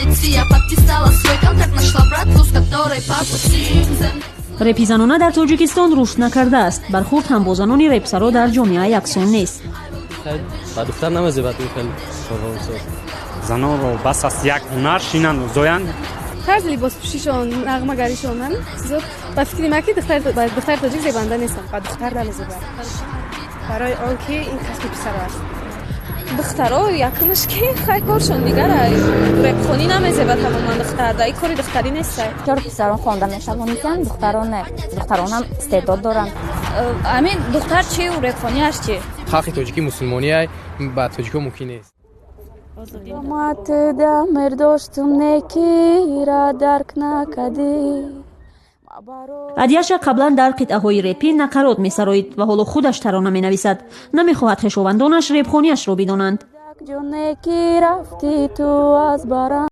найти. Я подписала свой контракт, нашла братву, с которой по пути. репи занона дар тоҷикистон рушд накардааст. бархурд ҳам бо занони репсаро дар ҷомеа яксон нест. ба духтар намазебад мехел занонро бас аз як ҳунар шинанду зоянд. тарзи либоспӯшишон, нағмагаришон ҳам чизо ба фикри ма ки духтар тоҷик зебанда нестам. ба духтар намезебад барои он ки ин касби писаро аст. духтаро якумш ки хай коршон дигара репхонӣ намезебад тамоман духтар да ин кори духтарӣ неста. чаро писарон хонда метавонистанд духтарон не. духтарон ҳам истеъдод доранд. амин духтар чию репхониаш чи халқи тоҷикӣ мусулмониай ба тоҷикҳо мумкин нест. адияша қаблан дар қитъаҳои репӣ нақарот месароид ва ҳоло худаш тарона менависад. намехоҳад хешовандонаш репхониашро бидонанд.